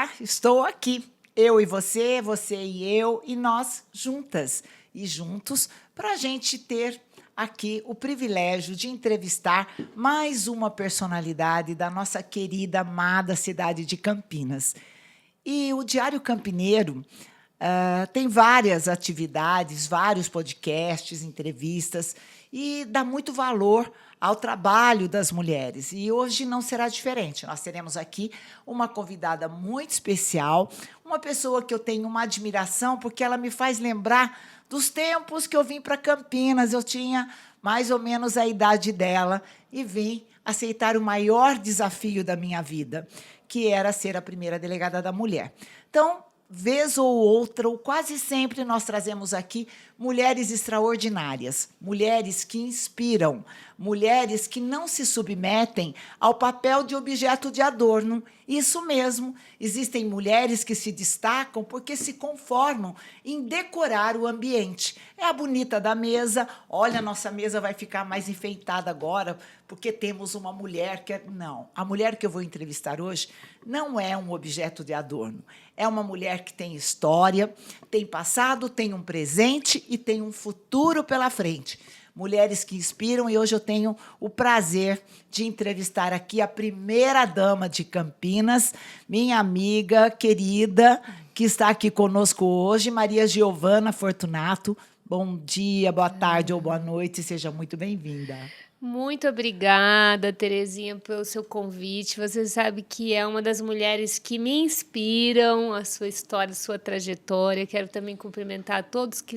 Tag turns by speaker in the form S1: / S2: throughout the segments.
S1: lugar, estou aqui. Eu e você, você e eu, e nós juntas e juntos, para a gente ter aqui o privilégio de entrevistar mais uma personalidade da nossa querida, amada cidade de Campinas. E o Diário Campineiro tem várias atividades, vários podcasts, entrevistas, e dá muito valor ao trabalho das mulheres. E hoje não será diferente. Nós teremos aqui uma convidada muito especial, uma pessoa que eu tenho uma admiração, porque ela me faz lembrar dos tempos que eu vim para Campinas. Eu tinha mais ou menos a idade dela e vim aceitar o maior desafio da minha vida, que era ser a primeira delegada da mulher. Então, vez ou outra, ou quase sempre, nós trazemos aqui mulheres extraordinárias, mulheres que inspiram, mulheres que não se submetem ao papel de objeto de adorno. Isso mesmo, existem mulheres que se destacam porque se conformam em decorar o ambiente. É a bonita da mesa, olha, a nossa mesa vai ficar mais enfeitada agora, porque temos uma mulher que... Não, a mulher que eu vou entrevistar hoje não é um objeto de adorno. É uma mulher que tem história, tem passado, tem um presente e tem um futuro pela frente. Mulheres que inspiram, e hoje eu tenho o prazer de entrevistar aqui a primeira-dama de Campinas, minha amiga querida, que está aqui conosco hoje, Maria Giovana Fortunato. Bom dia, boa tarde ou boa noite, seja muito bem-vinda.
S2: Muito obrigada, Terezinha, pelo seu convite. Você sabe que é uma das mulheres que me inspiram, a sua história, a sua trajetória. Quero também cumprimentar todos que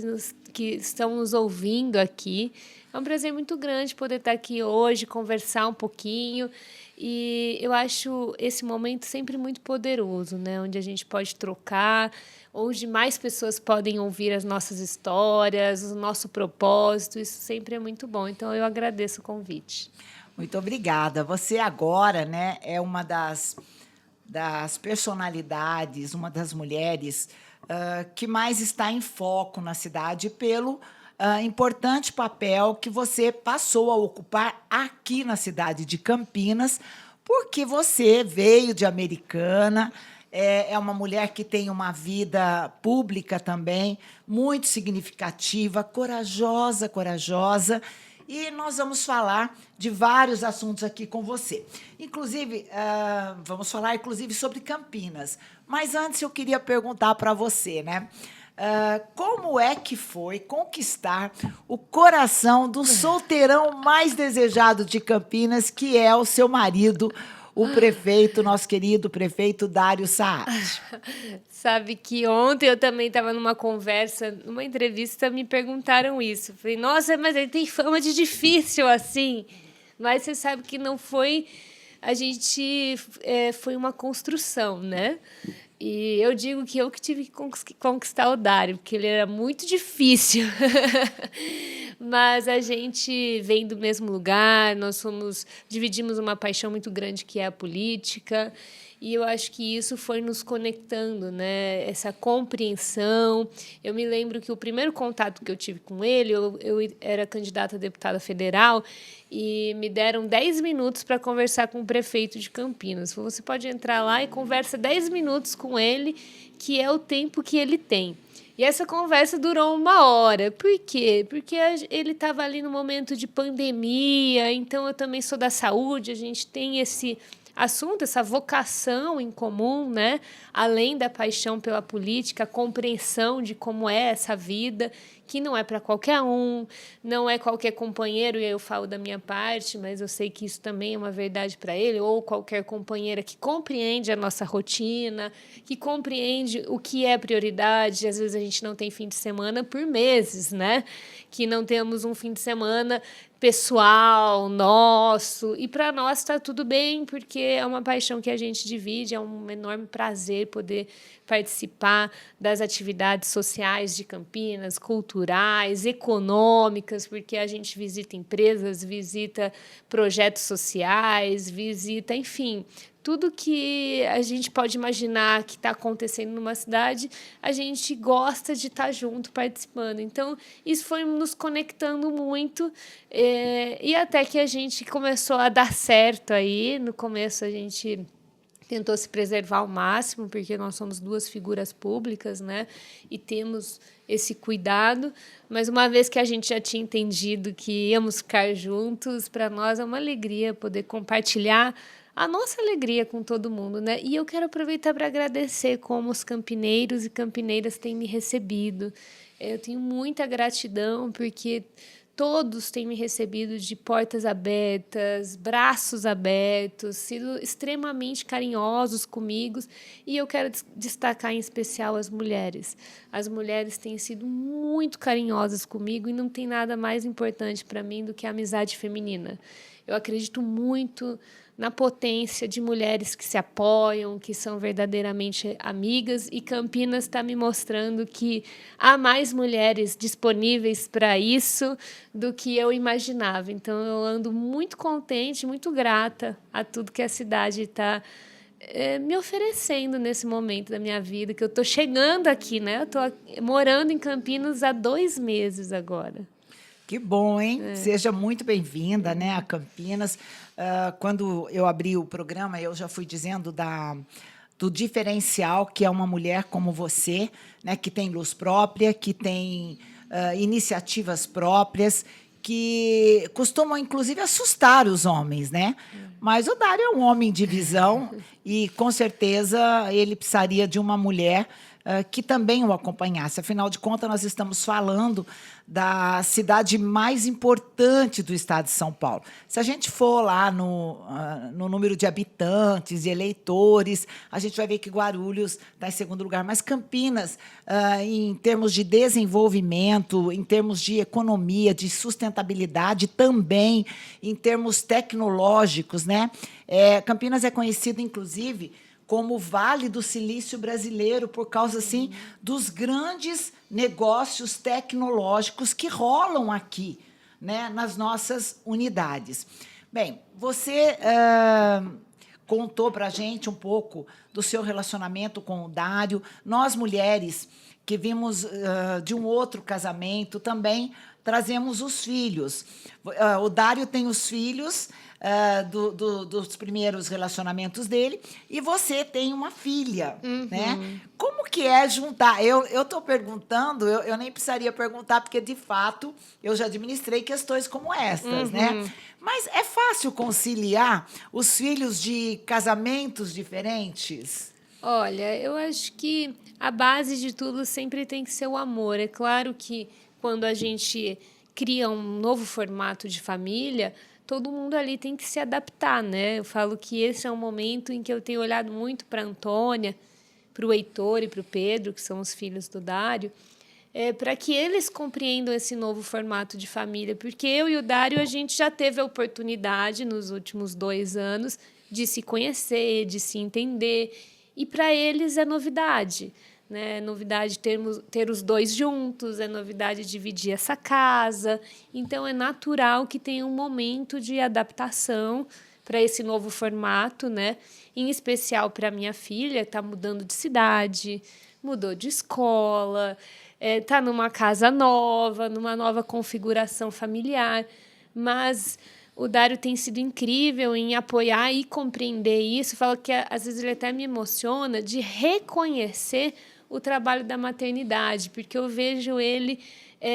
S2: estão nos ouvindo aqui. É um prazer muito grande poder estar aqui hoje, conversar um pouquinho. E eu acho esse momento sempre muito poderoso, né? Onde a gente pode trocar, onde mais pessoas podem ouvir as nossas histórias, o nosso propósito. Isso sempre é muito bom. Então, eu agradeço o convite.
S1: Muito obrigada. Você agora, né, é uma das personalidades, uma das mulheres que mais está em foco na cidade pelo importante papel que você passou a ocupar aqui na cidade de Campinas, porque você veio de Americana, é uma mulher que tem uma vida pública também muito significativa, corajosa, corajosa, e nós vamos falar de vários assuntos aqui com você. Inclusive, vamos falar inclusive sobre Campinas. Mas antes eu queria perguntar para você, né? Como é que foi conquistar o coração do solteirão mais desejado de Campinas, que é o seu marido, o prefeito, nosso querido prefeito Dário Saad?
S2: Sabe que ontem eu também estava numa conversa, numa entrevista, me perguntaram isso. Falei, nossa, mas ele tem fama de difícil assim. Mas você sabe que não foi... A gente... foi uma construção, né? E eu digo que eu que tive que conquistar o Dário, porque ele era muito difícil. Mas a gente vem do mesmo lugar, dividimos uma paixão muito grande que é a política. E eu acho que isso foi nos conectando, né? Essa compreensão. Eu me lembro que o primeiro contato que eu tive com ele, eu era candidata a deputada federal e me deram 10 minutos para conversar com o prefeito de Campinas. Você pode entrar lá e conversa 10 minutos com ele, que é o tempo que ele tem. E essa conversa durou 1 hora. Por quê? Porque ele estava ali no momento de pandemia, então eu também sou da saúde, a gente tem esse assunto, essa vocação em comum, né? Além da paixão pela política, a compreensão de como é essa vida, que não é para qualquer um, não é qualquer companheiro, e aí eu falo da minha parte, mas eu sei que isso também é uma verdade para ele, ou qualquer companheira que compreende a nossa rotina, que compreende o que é prioridade. Às vezes a gente não tem fim de semana por meses, né? Que não temos um fim de semana pessoal, nosso, e para nós está tudo bem, porque é uma paixão que a gente divide, é um enorme prazer poder participar das atividades sociais de Campinas, culturais, econômicas, porque a gente visita empresas, visita projetos sociais, visita, enfim, tudo que a gente pode imaginar que está acontecendo numa cidade, a gente gosta de estar junto, participando. Então, isso foi nos conectando muito, e até que a gente começou a dar certo aí. No começo, a gente tentou se preservar ao máximo, porque nós somos duas figuras públicas, né? E temos esse cuidado. Mas uma vez que a gente já tinha entendido que íamos ficar juntos, para nós é uma alegria poder compartilhar a nossa alegria com todo mundo, né? E eu quero aproveitar para agradecer como os campineiros e campineiras têm me recebido. Eu tenho muita gratidão, porque todos têm me recebido de portas abertas, braços abertos, sido extremamente carinhosos comigo. E eu quero destacar em especial as mulheres. As mulheres têm sido muito carinhosas comigo e não tem nada mais importante para mim do que a amizade feminina. Eu acredito muito na potência de mulheres que se apoiam, que são verdadeiramente amigas, e Campinas está me mostrando que há mais mulheres disponíveis para isso do que eu imaginava. Então, eu ando muito contente, muito grata a tudo que a cidade está me oferecendo nesse momento da minha vida, que eu estou chegando aqui, né? Eu estou morando em Campinas há 2 meses agora.
S1: Que bom, hein? Seja muito bem-vinda, né, a Campinas. Quando eu abri o programa, eu já fui dizendo do diferencial que é uma mulher como você, né, que tem luz própria, que tem iniciativas próprias, que costumam, inclusive, assustar os homens, né? Mas o Dário é um homem de visão e, com certeza, ele precisaria de uma mulher que também o acompanhasse. Afinal de contas, nós estamos falando da cidade mais importante do estado de São Paulo. Se a gente for lá no número de habitantes, de eleitores, a gente vai ver que Guarulhos está em segundo lugar, mas Campinas, em termos de desenvolvimento, em termos de economia, de sustentabilidade, também em termos tecnológicos, né? Campinas é conhecido, inclusive, como o Vale do Silício brasileiro, por causa, assim, dos grandes negócios tecnológicos que rolam aqui, né, nas nossas unidades. Bem, você contou para a gente um pouco do seu relacionamento com o Dário. Nós, mulheres, que vimos de um outro casamento, também trazemos os filhos. O Dário tem os filhos dos primeiros relacionamentos dele, e você tem uma filha, né? Como que é juntar? Eu estou perguntando, eu nem precisaria perguntar, porque, de fato, eu já administrei questões como estas, né? Mas é fácil conciliar os filhos de casamentos diferentes?
S2: Olha, eu acho que a base de tudo sempre tem que ser o amor. É claro que quando a gente cria um novo formato de família, todo mundo ali tem que se adaptar, né? Eu falo que esse é um momento em que eu tenho olhado muito para a Antônia, para o Heitor e para o Pedro, que são os filhos do Dário, para que eles compreendam esse novo formato de família, porque eu e o Dário, a gente já teve a oportunidade, nos últimos 2 anos, de se conhecer, de se entender, e para eles é novidade. É novidade ter os dois juntos, é novidade dividir essa casa. Então, é natural que tenha um momento de adaptação para esse novo formato, né? Em especial para minha filha, está mudando de cidade, mudou de escola, está numa casa nova, numa nova configuração familiar. Mas o Dário tem sido incrível em apoiar e compreender isso. Fala que, às vezes, ele até me emociona de reconhecer o trabalho da maternidade, porque eu vejo ele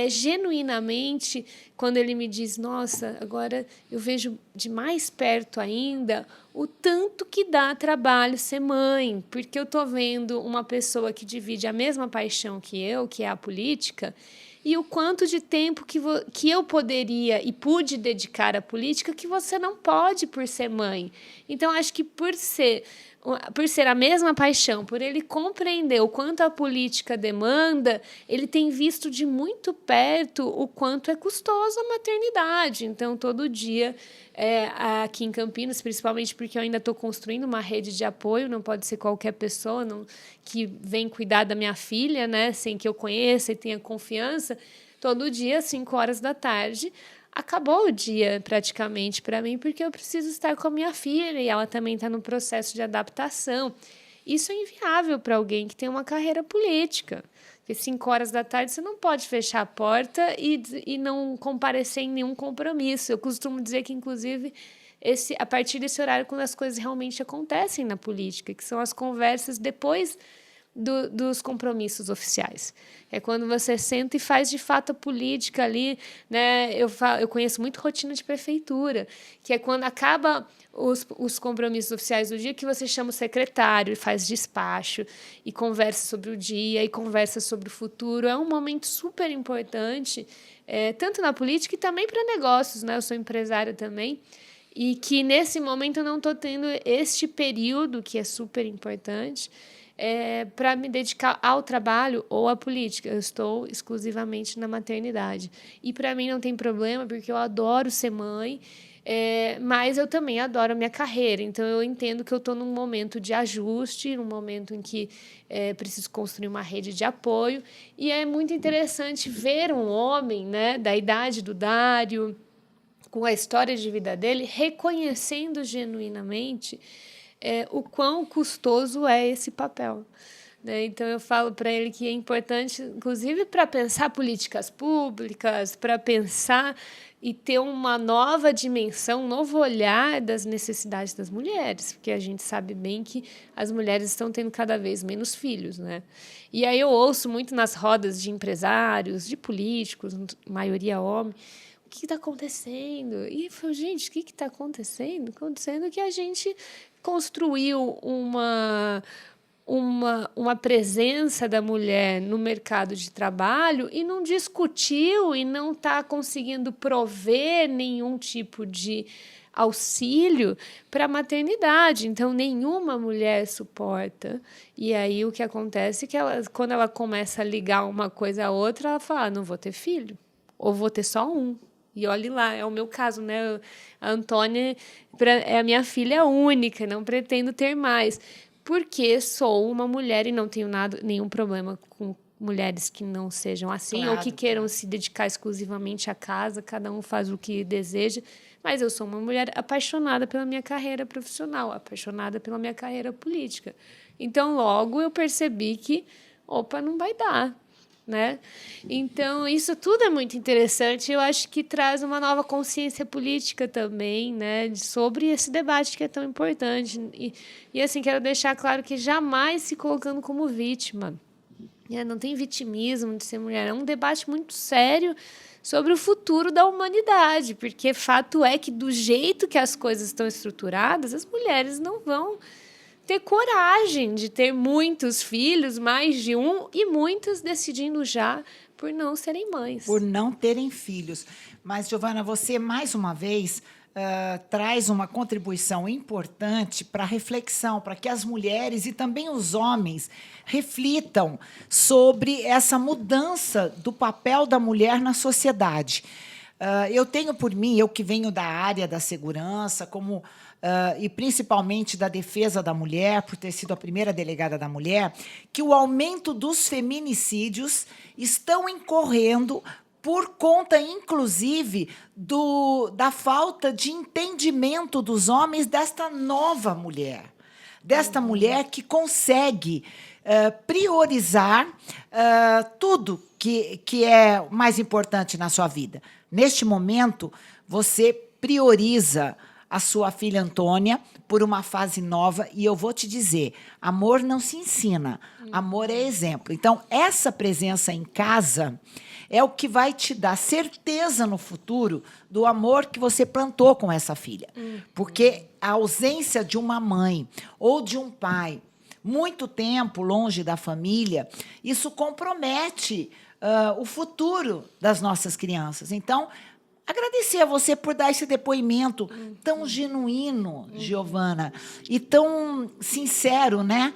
S2: genuinamente, quando ele me diz, nossa, agora eu vejo de mais perto ainda o tanto que dá trabalho ser mãe, porque eu estou vendo uma pessoa que divide a mesma paixão que eu, que é a política, e o quanto de tempo que eu poderia e pude dedicar à política que você não pode por ser mãe. Então, acho que por ser a mesma paixão, por ele compreender o quanto a política demanda, ele tem visto de muito perto o quanto é custoso a maternidade. Então, todo dia, aqui em Campinas, principalmente porque eu ainda estou construindo uma rede de apoio, não pode ser qualquer pessoa que vem cuidar da minha filha, né, sem que eu conheça e tenha confiança. Todo dia, às 5 horas da tarde, acabou o dia praticamente para mim, porque eu preciso estar com a minha filha e ela também está no processo de adaptação. Isso é inviável para alguém que tem uma carreira política. Porque 5 horas da tarde você não pode fechar a porta e não comparecer em nenhum compromisso. Eu costumo dizer que, inclusive, a partir desse horário quando as coisas realmente acontecem na política, que são as conversas depois dos compromissos oficiais. É quando você senta e faz de fato a política ali, né? Eu conheço muito rotina de prefeitura, que é quando acaba os compromissos oficiais do dia, que você chama o secretário, faz despacho e conversa sobre o dia e conversa sobre o futuro. É um momento super importante, tanto na política e também para negócios, né? Eu sou empresária também, e que nesse momento eu não estou tendo este período, que é super importante, para me dedicar ao trabalho ou à política. Eu estou exclusivamente na maternidade. E, para mim, não tem problema, porque eu adoro ser mãe, mas eu também adoro a minha carreira. Então, eu entendo que eu estou num momento de ajuste, num momento em que preciso construir uma rede de apoio. E é muito interessante ver um homem, né, da idade do Dário, com a história de vida dele, reconhecendo genuinamente o quão custoso é esse papel. Né? Então, eu falo para ele que é importante, inclusive, para pensar políticas públicas, para pensar e ter uma nova dimensão, um novo olhar das necessidades das mulheres, porque a gente sabe bem que as mulheres estão tendo cada vez menos filhos. Né? E aí eu ouço muito nas rodas de empresários, de políticos, maioria homem, o que está acontecendo? E eu falo, gente, o que está acontecendo? Acontecendo que a gente construiu uma presença da mulher no mercado de trabalho e não discutiu e não está conseguindo prover nenhum tipo de auxílio para a maternidade. Então, nenhuma mulher suporta. E aí, o que acontece é que quando ela começa a ligar uma coisa à outra, ela fala, não vou ter filho, ou vou ter só um. E olhe lá, é o meu caso, né? A Antônia é a minha filha única, não pretendo ter mais, porque sou uma mulher e não tenho nenhum problema com mulheres que não sejam assim, ou que queiram se dedicar exclusivamente à casa, cada um faz o que deseja, mas eu sou uma mulher apaixonada pela minha carreira profissional, apaixonada pela minha carreira política. Então, logo eu percebi que, opa, não vai dar. Né? Então, isso tudo é muito interessante. Eu acho que traz uma nova consciência política também, né? Sobre esse debate que é tão importante. E assim, quero deixar claro que jamais se colocando como vítima. Não tem vitimismo de ser mulher. É um debate muito sério sobre o futuro da humanidade, porque fato é que, do jeito que as coisas estão estruturadas, as mulheres não vão ter coragem de ter muitos filhos, mais de um, e muitas decidindo já por não serem mães.
S1: Por não terem filhos. Mas, Giovana, você, mais uma vez, traz uma contribuição importante para a reflexão, para que as mulheres e também os homens reflitam sobre essa mudança do papel da mulher na sociedade. Eu tenho por mim, eu que venho da área da segurança, e principalmente da defesa da mulher, por ter sido a primeira delegada da mulher, que o aumento dos feminicídios estão incorrendo por conta, inclusive, da falta de entendimento dos homens desta nova mulher, desta mulher que consegue priorizar tudo que é mais importante na sua vida. Neste momento, você prioriza a sua filha Antônia por uma fase nova, e eu vou te dizer, amor não se ensina, amor é exemplo. Então, essa presença em casa é o que vai te dar certeza no futuro do amor que você plantou com essa filha. Porque a ausência de uma mãe ou de um pai muito tempo longe da família, isso compromete o futuro das nossas crianças. Então, agradecer a você por dar esse depoimento tão genuíno, Giovana, e tão sincero, né?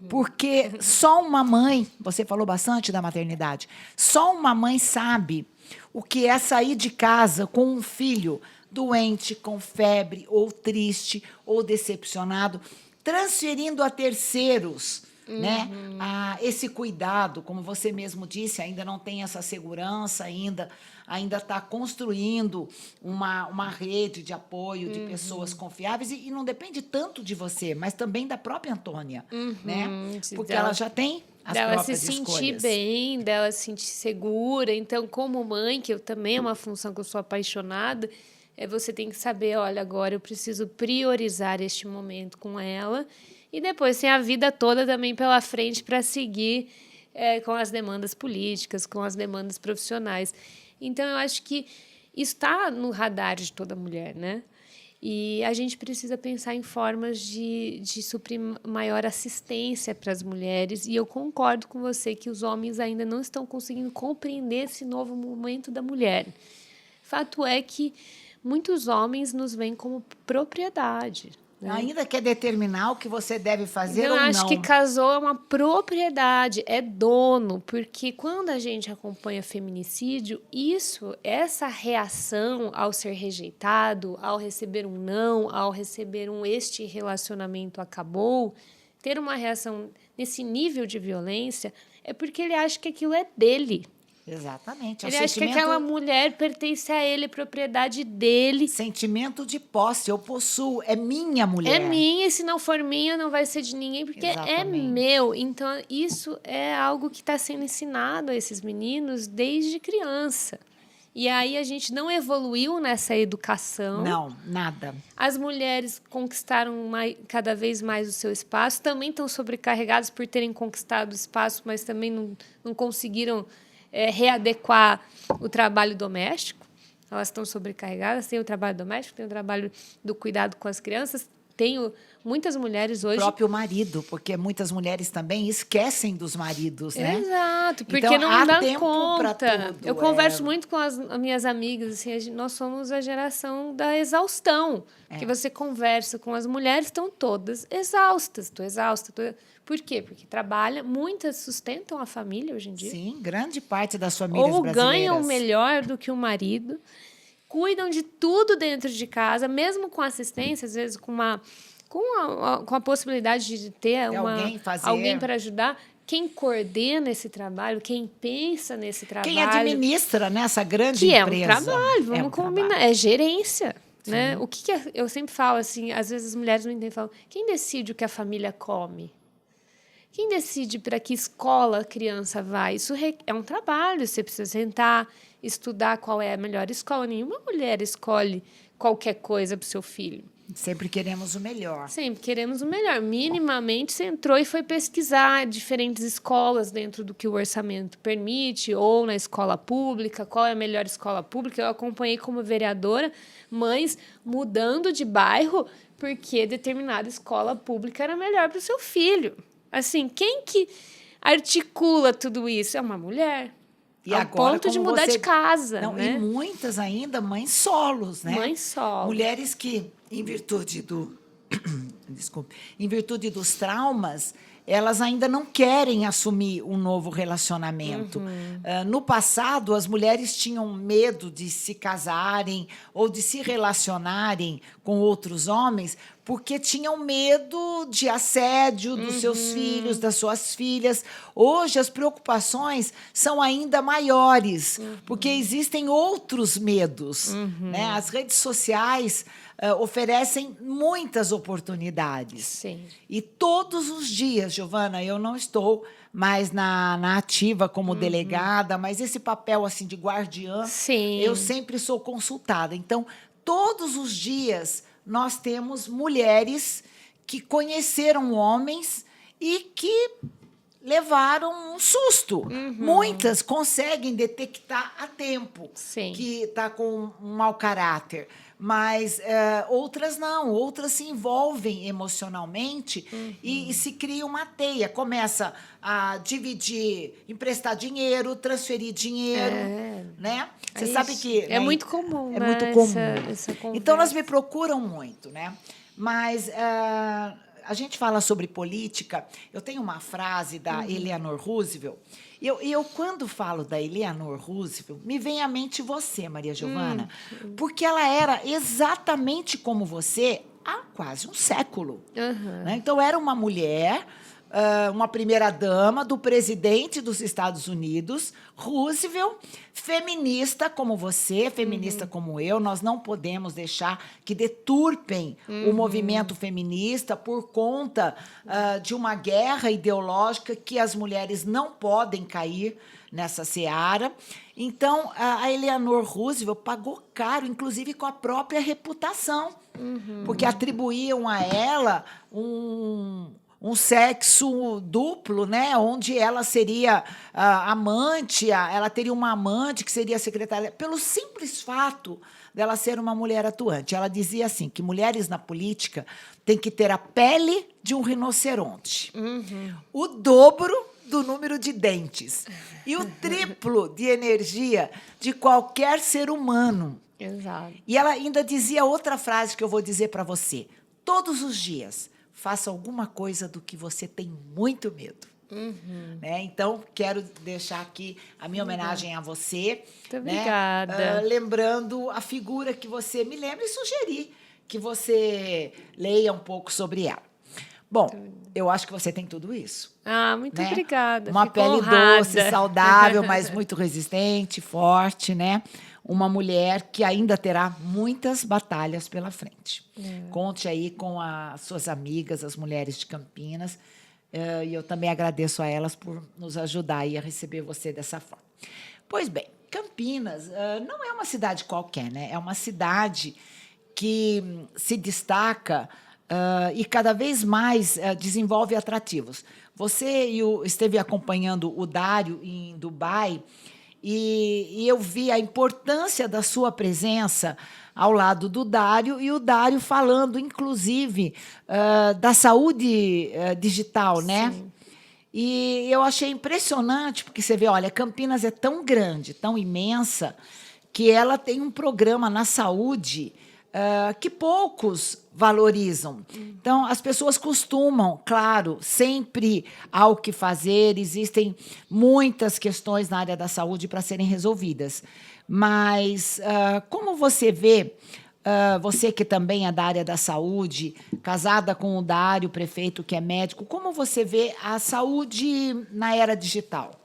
S1: Porque só uma mãe, você falou bastante da maternidade, só uma mãe sabe o que é sair de casa com um filho doente, com febre, ou triste, ou decepcionado, transferindo a terceiros, né? Esse cuidado, como você mesmo disse, ainda não tem essa segurança, ainda está construindo uma rede de apoio de pessoas confiáveis, e não depende tanto de você, mas também da própria Antônia, né? Porque ela já tem as
S2: dela se
S1: próprias
S2: sentir
S1: escolhas.
S2: bem, dela se sentir segura. Então, como mãe, que eu também é uma função que eu sou apaixonada, você tem que saber, olha, agora eu preciso priorizar este momento com ela e depois tem a vida toda também pela frente para seguir com as demandas políticas, com as demandas profissionais. Então, eu acho que isso está no radar de toda mulher, né? E a gente precisa pensar em formas de suprir maior assistência para as mulheres. E eu concordo com você que os homens ainda não estão conseguindo compreender esse novo momento da mulher. Fato é que muitos homens nos veem como propriedade. Né?
S1: Ainda quer determinar o que você deve fazer
S2: Eu
S1: ou não.
S2: acho que casou é uma propriedade, é dono, porque quando a gente acompanha feminicídio, essa reação ao ser rejeitado, ao receber um não, ao receber este relacionamento acabou, ter uma reação nesse nível de violência, é porque ele acha que aquilo é dele.
S1: Exatamente.
S2: Ele acha que aquela mulher pertence a ele, propriedade dele.
S1: Sentimento de posse, eu possuo, é minha mulher.
S2: É minha, e se não for minha, não vai ser de ninguém, porque é meu. Então, isso é algo que está sendo ensinado a esses meninos desde criança. E aí a gente não evoluiu nessa educação.
S1: Não, nada.
S2: As mulheres conquistaram cada vez mais o seu espaço, também estão sobrecarregadas por terem conquistado o espaço, mas também não conseguiram readequar o trabalho doméstico. Elas estão sobrecarregadas, tem o trabalho doméstico, tem o trabalho do cuidado com as crianças. Tenho muitas mulheres hoje...
S1: O próprio marido, porque muitas mulheres também esquecem dos maridos, né?
S2: Exato, porque
S1: então,
S2: não dá
S1: tempo
S2: conta.
S1: Tudo,
S2: eu converso muito com as minhas amigas, assim, nós somos a geração da exaustão. Que você conversa com as mulheres, estão todas exaustas. Estou exausta. Por quê? Porque muitas sustentam a família hoje em dia.
S1: Sim, grande parte das famílias brasileiras.
S2: Ou ganham melhor do que o marido, cuidam de tudo dentro de casa, mesmo com assistência, às vezes com a possibilidade de ter alguém para ajudar. Quem coordena esse trabalho, quem pensa nesse trabalho...
S1: Quem administra nessa grande
S2: empresa.
S1: Que
S2: é um trabalho, vamos combinar.
S1: Trabalho.
S2: É gerência. Né? O que eu sempre falo, assim, às vezes as mulheres não entendem, falam, quem decide o que a família come? Quem decide para que escola a criança vai? Isso é um trabalho, você precisa sentar, estudar qual é a melhor escola. Nenhuma mulher escolhe qualquer coisa para o seu filho.
S1: Sempre queremos o melhor.
S2: Sempre queremos o melhor. Minimamente, você entrou e foi pesquisar diferentes escolas dentro do que o orçamento permite, ou na escola pública, qual é a melhor escola pública. Eu acompanhei como vereadora mães mudando de bairro porque determinada escola pública era melhor para o seu filho. Assim, quem que articula tudo isso? É uma mulher.
S1: E
S2: ao
S1: agora,
S2: ponto de mudar de casa.
S1: Não,
S2: né?
S1: E muitas ainda mães solos, né?
S2: Mães solos.
S1: Mulheres que, em virtude dos traumas, elas ainda não querem assumir um novo relacionamento. No passado, as mulheres tinham medo de se casarem ou de se relacionarem com outros homens porque tinham medo de assédio dos seus filhos, das suas filhas. Hoje, as preocupações são ainda maiores, porque existem outros medos. Né? As redes sociais oferecem muitas oportunidades.
S2: Sim.
S1: E todos os dias, Giovana, eu não estou mais na ativa como delegada, mas esse papel assim de guardiã,
S2: Sim.
S1: eu sempre sou consultada. Então, todos os dias nós temos mulheres que conheceram homens e que levaram um susto. Muitas conseguem detectar a tempo que está com um mau caráter. Mas outras não, outras se envolvem emocionalmente e se cria uma teia. Começa a dividir, emprestar dinheiro, transferir dinheiro. Né? Você sabe que...
S2: É muito comum,
S1: É
S2: né?
S1: muito comum.
S2: Essa
S1: Então, elas me procuram muito, né? Mas a gente fala sobre política. Eu tenho uma frase da Eleanor Roosevelt. Eu, quando falo da Eleanor Roosevelt, me vem à mente você, Maria Giovana, porque ela era exatamente como você há quase um século. Né? Então, era uma mulher uma primeira-dama do presidente dos Estados Unidos, Roosevelt, feminista como você, feminista como eu. Nós não podemos deixar que deturpem o movimento feminista por conta de uma guerra ideológica que as mulheres não podem cair nessa seara. Então, a Eleanor Roosevelt pagou caro, inclusive com a própria reputação, porque atribuíam a ela um sexo duplo, né? Onde ela seria amante, ela teria uma amante que seria secretária, pelo simples fato dela ser uma mulher atuante. Ela dizia assim, que mulheres na política têm que ter a pele de um rinoceronte, o dobro do número de dentes e o triplo de energia de qualquer ser humano.
S2: Exato.
S1: E ela ainda dizia outra frase que eu vou dizer para você. Todos os dias, faça alguma coisa do que você tem muito medo. Né? Então, quero deixar aqui a minha homenagem a você.
S2: Muito obrigada.
S1: Lembrando a figura que você me lembra e sugerir que você leia um pouco sobre ela. Bom, eu acho que você tem tudo isso.
S2: Muito obrigada.
S1: Uma
S2: Fico
S1: pele
S2: honrada.
S1: doce, saudável, mas muito resistente, forte, né? Uma mulher que ainda terá muitas batalhas pela frente. Conte aí com as suas amigas, as mulheres de Campinas, e eu também agradeço a elas por nos ajudar aí a receber você dessa forma. Pois bem, Campinas não é uma cidade qualquer, né? É uma cidade que se destaca e cada vez mais desenvolve atrativos. Você esteve acompanhando o Dário em Dubai e eu vi a importância da sua presença ao lado do Dário, e o Dário falando, inclusive, da saúde digital, né?
S2: Sim.
S1: E eu achei impressionante, porque você vê, olha, Campinas é tão grande, tão imensa, que ela tem um programa na saúde que poucos valorizam. Então, as pessoas costumam, claro, sempre há o que fazer, existem muitas questões na área da saúde para serem resolvidas. Mas, como você vê, você que também é da área da saúde, casada com o Dário, prefeito que é médico, como você vê a saúde na era digital?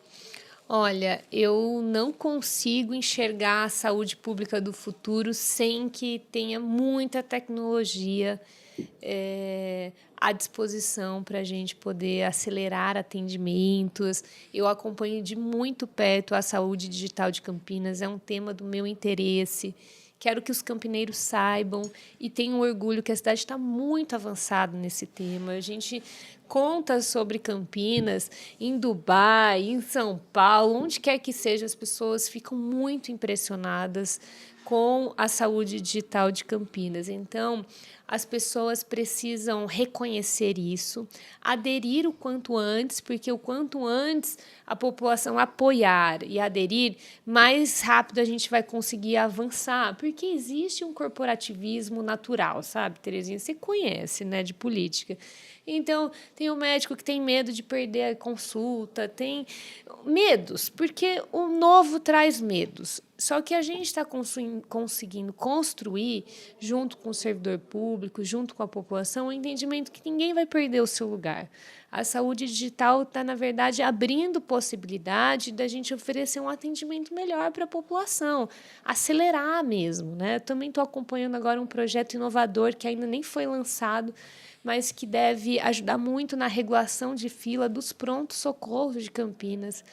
S2: Olha, eu não consigo enxergar a saúde pública do futuro sem que tenha muita tecnologia à disposição para a gente poder acelerar atendimentos. Eu acompanho de muito perto a saúde digital de Campinas, é um tema do meu interesse. Quero que os campineiros saibam e tenham orgulho que a cidade está muito avançada nesse tema. A gente conta sobre Campinas em Dubai, em São Paulo, onde quer que seja, as pessoas ficam muito impressionadas com a saúde digital de Campinas. Então, as pessoas precisam reconhecer isso, aderir o quanto antes, porque o quanto antes a população apoiar e aderir, mais rápido a gente vai conseguir avançar, porque existe um corporativismo natural, sabe, Terezinha? Você conhece, né, de política. Então, tem o médico que tem medo de perder a consulta, tem medos, porque o novo traz medos. Só que a gente está conseguindo construir, junto com o servidor público, junto com a população, o entendimento que ninguém vai perder o seu lugar. A saúde digital está, na verdade, abrindo possibilidade da gente oferecer um atendimento melhor para a população, acelerar mesmo, né? Eu também estou acompanhando agora um projeto inovador que ainda nem foi lançado, mas que deve ajudar muito na regulação de fila dos prontos-socorros de Campinas.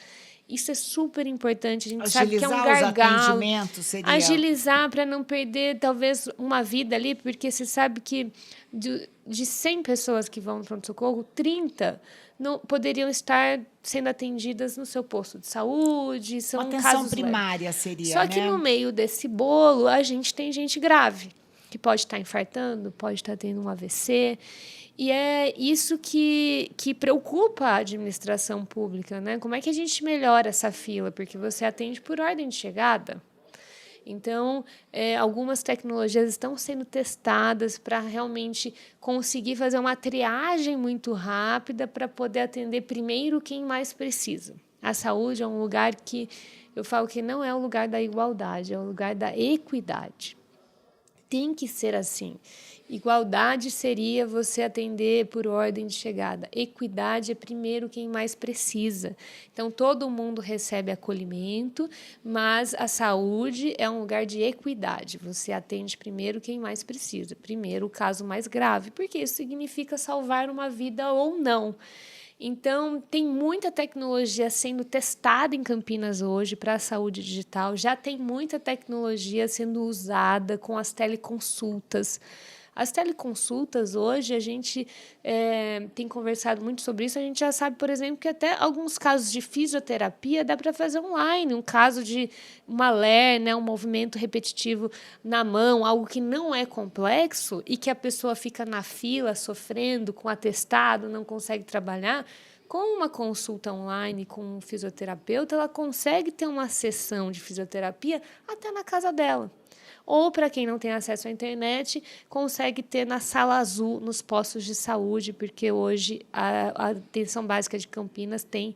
S2: Isso é super importante. A gente sabe que é um gargalo.
S1: Os atendimentos seria...
S2: Agilizar para não perder, talvez, uma vida ali, porque você sabe que de 100 pessoas que vão no pronto-socorro, 30 não poderiam estar sendo atendidas no seu posto de saúde. São
S1: uma atenção
S2: casos
S1: primária seria,
S2: Só que no meio desse bolo, a gente tem gente grave, que pode estar infartando, pode estar tendo um AVC. E é isso que preocupa a administração pública, né? Como é que a gente melhora essa fila? Porque você atende por ordem de chegada. Então, algumas tecnologias estão sendo testadas para realmente conseguir fazer uma triagem muito rápida para poder atender primeiro quem mais precisa. A saúde é um lugar que eu falo que não é o lugar da igualdade, é o lugar da equidade. tem que ser assim. Igualdade seria você atender por ordem de chegada. Equidade é primeiro quem mais precisa. Então, todo mundo recebe acolhimento, mas a saúde é um lugar de equidade. Você atende primeiro quem mais precisa. Primeiro, o caso mais grave, porque isso significa salvar uma vida ou não. Então, tem muita tecnologia sendo testada em Campinas hoje para a saúde digital. Já tem muita tecnologia sendo usada com as teleconsultas. As teleconsultas hoje, a gente tem conversado muito sobre isso, a gente já sabe, por exemplo, que até alguns casos de fisioterapia dá para fazer online, um caso de uma LER, né, um movimento repetitivo na mão, algo que não é complexo e que a pessoa fica na fila sofrendo com atestado, não consegue trabalhar. Com uma consulta online com um fisioterapeuta, ela consegue ter uma sessão de fisioterapia até na casa dela. Ou, para quem não tem acesso à internet, consegue ter na sala azul, nos postos de saúde, porque hoje a atenção básica de Campinas tem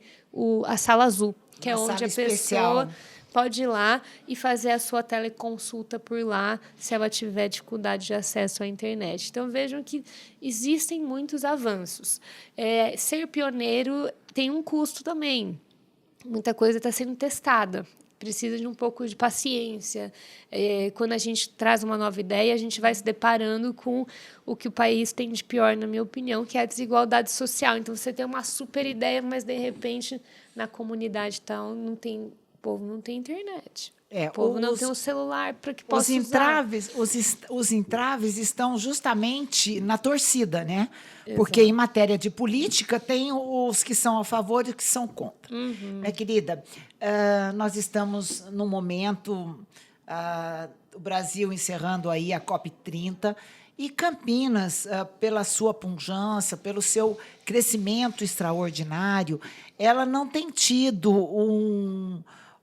S2: a sala azul, que é onde a pessoa pode ir lá e fazer a sua teleconsulta por lá, se ela tiver dificuldade de acesso à internet. Então, vejam que existem muitos avanços. Ser pioneiro tem um custo também. Muita coisa está sendo testada. Precisa de um pouco de paciência. Quando a gente traz uma nova ideia, a gente vai se deparando com o que o país tem de pior, na minha opinião, que é a desigualdade social. Então, você tem uma super ideia, mas, de repente, na comunidade tal, o povo não tem internet. O povo não tem um celular para que possa usar.
S1: Os entraves estão justamente na torcida, né? Exato. Porque em matéria de política tem os que são a favor e os que são contra. Minha querida, nós estamos num momento, o Brasil encerrando aí a COP30, e Campinas, pela sua pujança, pelo seu crescimento extraordinário, ela não tem tido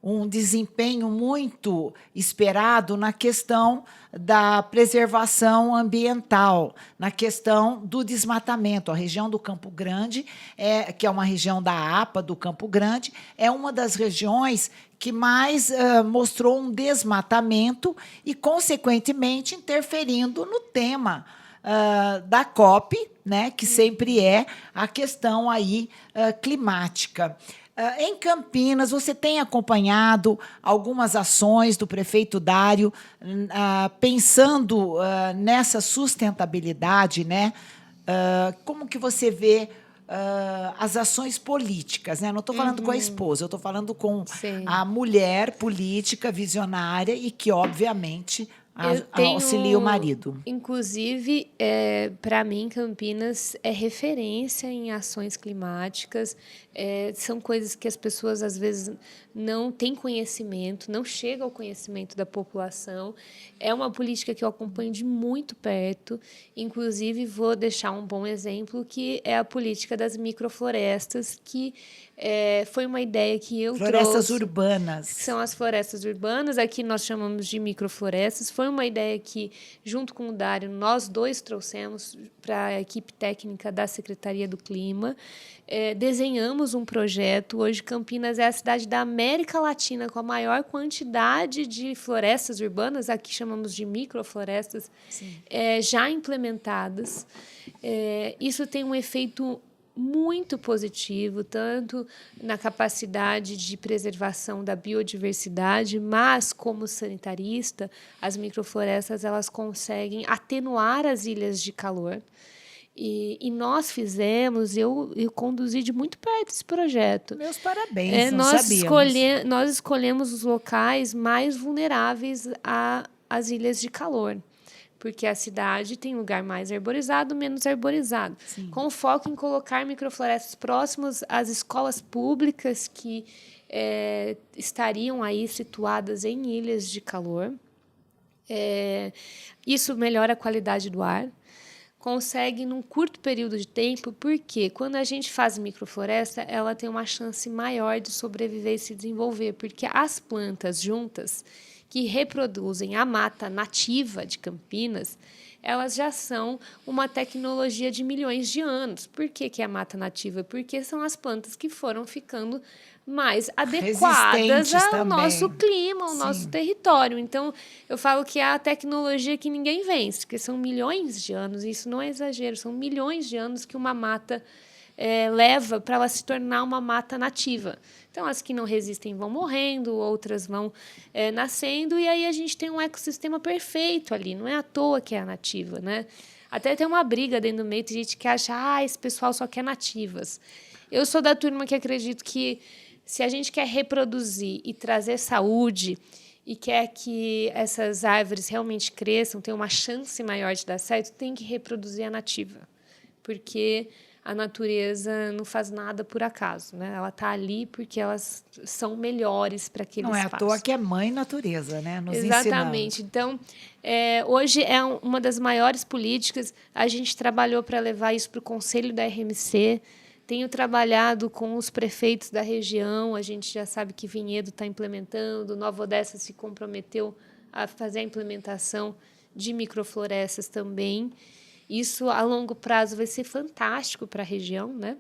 S1: um desempenho muito esperado na questão da preservação ambiental, na questão do desmatamento. A região do Campo Grande, que é uma região da APA do Campo Grande, é uma das regiões que mais mostrou um desmatamento e, consequentemente, interferindo no tema da COP, né, que sempre é a questão aí, climática. Em Campinas, você tem acompanhado algumas ações do prefeito Dário pensando nessa sustentabilidade, né? Como que você vê as ações políticas, né? Não estou falando com a esposa, eu estou falando com a mulher política visionária e que, obviamente, auxilia o marido.
S2: Inclusive, para mim, Campinas é referência em ações climáticas. São coisas que as pessoas, às vezes, não têm conhecimento, não chega ao conhecimento da população. É uma política que eu acompanho de muito perto. Inclusive, vou deixar um bom exemplo, que é a política das microflorestas, que foi uma ideia que eu trouxe.
S1: Florestas urbanas.
S2: São as florestas urbanas, aqui nós chamamos de microflorestas. Foi uma ideia que, junto com o Dário, nós dois trouxemos para a equipe técnica da Secretaria do Clima. Desenhamos um projeto. Hoje, Campinas é a cidade da América Latina com a maior quantidade de florestas urbanas, aqui chamamos de microflorestas, já implementadas. Isso tem um efeito muito positivo, tanto na capacidade de preservação da biodiversidade, mas, como sanitarista, as microflorestas elas conseguem atenuar as ilhas de calor. E nós fizemos, eu conduzi de muito perto esse projeto.
S1: Meus parabéns,
S2: nós escolhemos os locais mais vulneráveis às ilhas de calor, porque a cidade tem lugar mais arborizado, menos arborizado. Sim. Com foco em colocar microflorestas próximas às escolas públicas que estariam aí situadas em ilhas de calor. Isso melhora a qualidade do ar. Consegue num curto período de tempo, porque quando a gente faz microfloresta, ela tem uma chance maior de sobreviver e se desenvolver, porque as plantas juntas que reproduzem a mata nativa de Campinas, elas já são uma tecnologia de milhões de anos. Por que que é a mata nativa? Porque são as plantas que foram ficando mais adequadas
S1: Resistentes
S2: ao
S1: também.
S2: nosso clima, ao nosso território. Então, eu falo que é a tecnologia que ninguém vence, porque são milhões de anos, e isso não é exagero, são milhões de anos que uma mata leva para ela se tornar uma mata nativa. Então, as que não resistem vão morrendo, outras vão nascendo, e aí a gente tem um ecossistema perfeito ali. Não é à toa que é a nativa, né? Até tem uma briga dentro do meio, tem gente que acha esse pessoal só quer nativas. Eu sou da turma que acredito que se a gente quer reproduzir e trazer saúde e quer que essas árvores realmente cresçam, tenham uma chance maior de dar certo, tem que reproduzir a nativa. Porque a natureza não faz nada por acaso, né? Ela está ali porque elas são melhores para aquele espaço.
S1: Não é à toa que é mãe natureza, né? Nos
S2: Exatamente.
S1: ensinando.
S2: Então, hoje é uma das maiores políticas. A gente trabalhou para levar isso para o Conselho da RMC. Tenho trabalhado com os prefeitos da região. A gente já sabe que Vinhedo está implementando. Nova Odessa se comprometeu a fazer a implementação de microflorestas também. Isso, a longo prazo, vai ser fantástico para a região, né?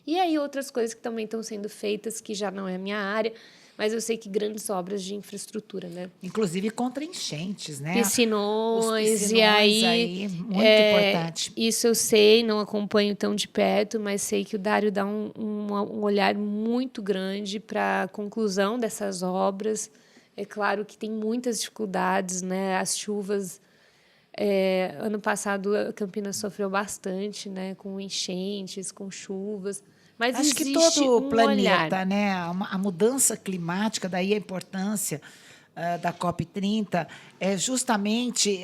S2: E aí outras coisas que também estão sendo feitas, que já não é a minha área, mas eu sei que grandes obras de infraestrutura, né?
S1: Inclusive contra enchentes, né?
S2: Piscinões,
S1: Os piscinões
S2: e aí
S1: muito importante.
S2: Isso eu sei, não acompanho tão de perto, mas sei que o Dário dá um olhar muito grande para a conclusão dessas obras. É claro que tem muitas dificuldades, né? As chuvas... ano passado, a Campinas sofreu bastante, né? Com enchentes, com chuvas. Mas
S1: acho que
S2: existe
S1: todo o planeta,
S2: olhar.
S1: né? A mudança climática, daí a importância da COP30 é justamente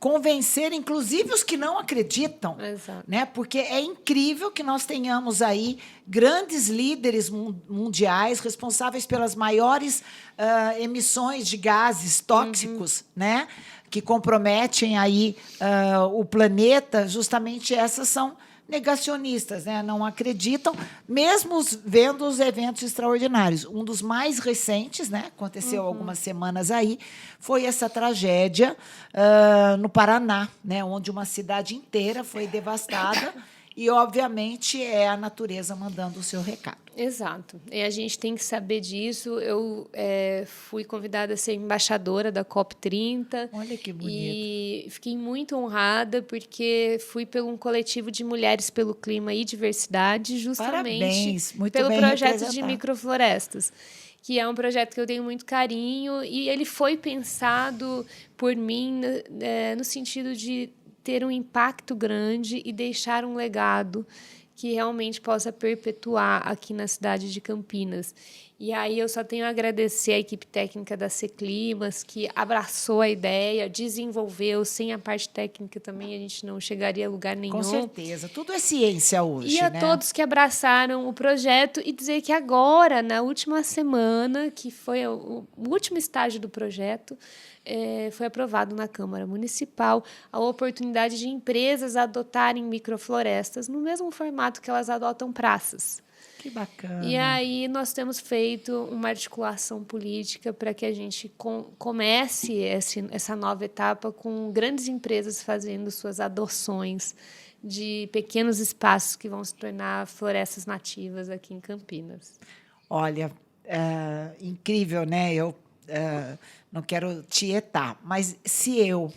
S1: convencer, inclusive, os que não acreditam.
S2: Exato.
S1: Né? Porque é incrível que nós tenhamos aí grandes líderes mundiais responsáveis pelas maiores emissões de gases tóxicos, né? Que comprometem aí o planeta. Justamente essas são negacionistas, né? Não acreditam, mesmo vendo os eventos extraordinários. Um dos mais recentes, né? Aconteceu algumas semanas aí, foi essa tragédia no Paraná, né? Onde uma cidade inteira foi devastada e, obviamente, é a natureza mandando o seu recado.
S2: Exato. E a gente tem que saber disso. Eu fui convidada a ser embaixadora da COP30.
S1: Olha que bonito.
S2: E fiquei muito honrada, porque fui pelo um coletivo de Mulheres pelo Clima e Diversidade, justamente
S1: Parabéns, muito
S2: pelo
S1: bem
S2: projeto de
S1: representado.
S2: microflorestas, que é um projeto que eu tenho muito carinho, e ele foi pensado por mim no sentido de ter um impacto grande e deixar um legado que realmente possa perpetuar aqui na cidade de Campinas. E aí eu só tenho a agradecer à equipe técnica da Seclimas, que abraçou a ideia, desenvolveu. Sem a parte técnica também a gente não chegaria a lugar nenhum.
S1: Com certeza. Tudo é ciência hoje,
S2: E a
S1: né?
S2: todos que abraçaram o projeto, e dizer que agora, na última semana, que foi o último estágio do projeto, foi aprovado na Câmara Municipal a oportunidade de empresas adotarem microflorestas no mesmo formato que elas adotam praças.
S1: Que bacana.
S2: E aí nós temos feito uma articulação política para que a gente comece essa nova etapa com grandes empresas fazendo suas adoções de pequenos espaços que vão se tornar florestas nativas aqui em Campinas.
S1: Olha, incrível, né? Eu não quero tietar, mas se eu,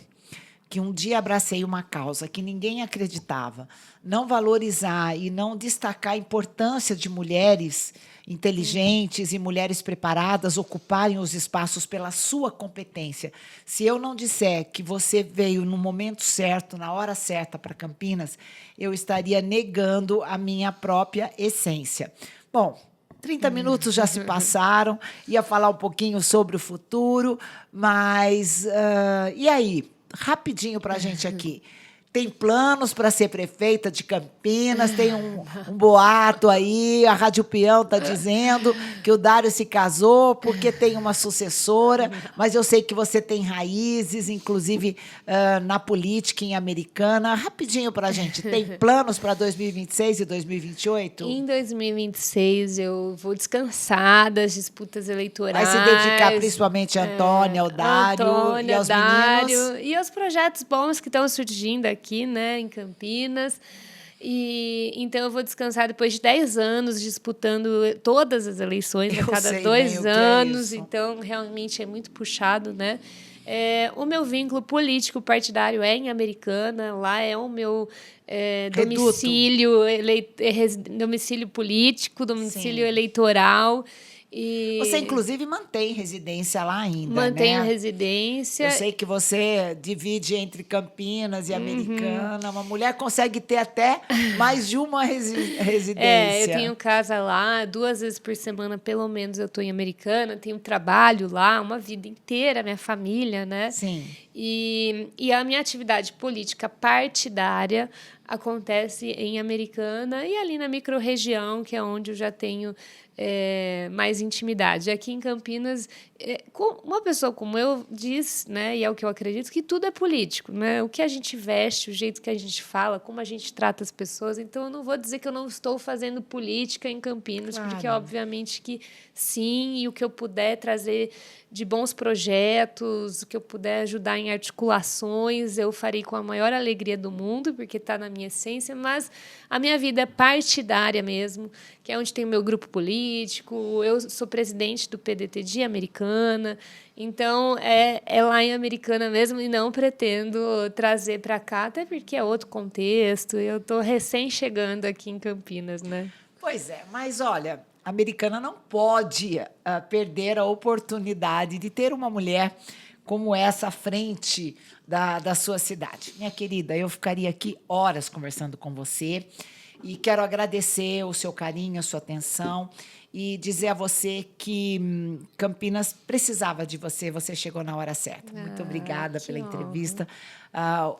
S1: que um dia abracei uma causa que ninguém acreditava, não valorizar e não destacar a importância de mulheres inteligentes e mulheres preparadas ocuparem os espaços pela sua competência. Se eu não disser que você veio no momento certo, na hora certa para Campinas, eu estaria negando a minha própria essência. Bom, 30 minutos já se passaram, ia falar um pouquinho sobre o futuro, mas e aí? Rapidinho para a gente aqui. tem planos para ser prefeita de Campinas, tem um boato aí, a Rádio Peão está dizendo que o Dário se casou porque tem uma sucessora, mas eu sei que você tem raízes, inclusive na política em Americana. Rapidinho para a gente, tem planos para 2026 e 2028?
S2: Em 2026 eu vou descansar das disputas eleitorais.
S1: Vai se dedicar principalmente a Antônia, ao Dário e aos meninos?
S2: E aos projetos bons que estão surgindo aqui, né, em Campinas. E então eu vou descansar depois de 10 anos disputando todas as eleições a cada 2 anos. Então, realmente é muito puxado, né? O meu vínculo político-partidário é em Americana, lá é o meu domicílio político, domicílio eleitoral. E
S1: você, inclusive, mantém residência lá ainda,
S2: mantenho
S1: né?
S2: residência.
S1: Eu sei que você divide entre Campinas e Americana. Uma mulher consegue ter até mais de uma residência.
S2: Eu tenho casa lá, 2 vezes por semana, pelo menos, eu estou em Americana. Tenho trabalho lá, uma vida inteira, minha família, né?
S1: Sim.
S2: E a minha atividade política partidária acontece em Americana e ali na microrregião, que é onde eu já tenho mais intimidade. Aqui em Campinas, uma pessoa como eu diz, né, e é o que eu acredito, que tudo é político, né? O que a gente veste, o jeito que a gente fala, como a gente trata as pessoas. Então, eu não vou dizer que eu não estou fazendo política em Campinas,
S1: claro,
S2: porque, obviamente, que sim, e o que eu puder trazer de bons projetos, o que eu puder ajudar em articulações, eu farei com a maior alegria do mundo, porque está na minha essência, mas a minha vida é partidária mesmo, que é onde tem o meu grupo político, eu sou presidente do PDT de Americana, então é lá em Americana mesmo e não pretendo trazer para cá, até porque é outro contexto, eu estou recém-chegando aqui em Campinas, né?
S1: Pois é, mas olha, a Americana não pode perder a oportunidade de ter uma mulher como essa à frente da sua cidade. Minha querida, eu ficaria aqui horas conversando com você e quero agradecer o seu carinho, a sua atenção e dizer a você que Campinas precisava de você, você chegou na hora certa. Muito obrigada pela entrevista.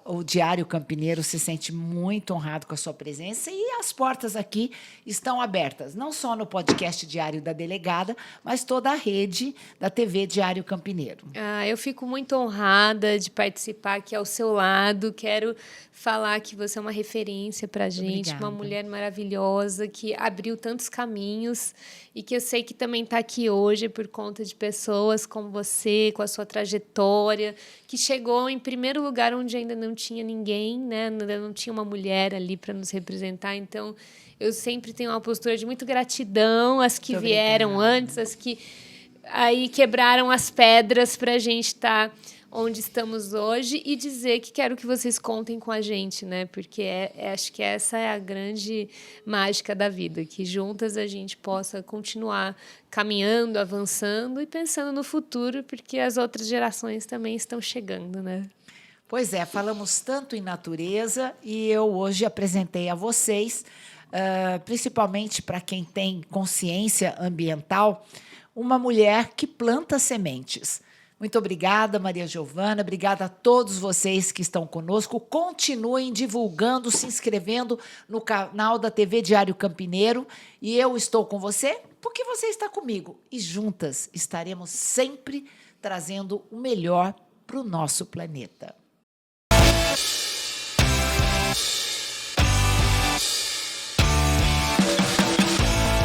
S1: O Diário Campineiro se sente muito honrado com a sua presença e as portas aqui estão abertas, não só no podcast Diário da Delegada, mas toda a rede da TV Diário Campineiro.
S2: Eu fico muito honrada de participar aqui ao seu lado. Quero falar que você é uma referência para a gente,
S1: obrigada.
S2: Uma mulher maravilhosa que abriu tantos caminhos e que eu sei que também está aqui hoje por conta de pessoas como você, com a sua trajetória, que chegou em primeiro lugar onde ainda não tinha ninguém, né? Ainda não tinha uma mulher ali para nos representar. Então, eu sempre tenho uma postura de muito gratidão às que vieram antes, às que aí quebraram as pedras para a gente estar onde estamos hoje e dizer que quero que vocês contem com a gente, né? Porque acho que essa é a grande mágica da vida, que juntas a gente possa continuar caminhando, avançando e pensando no futuro, porque as outras gerações também estão chegando, né?
S1: Pois é, falamos tanto em natureza e eu hoje apresentei a vocês, principalmente para quem tem consciência ambiental, uma mulher que planta sementes. Muito obrigada, Maria Giovana. Obrigada a todos vocês que estão conosco. Continuem divulgando, se inscrevendo no canal da TV Diário Campineiro. E eu estou com você porque você está comigo. E juntas estaremos sempre trazendo o melhor para o nosso planeta.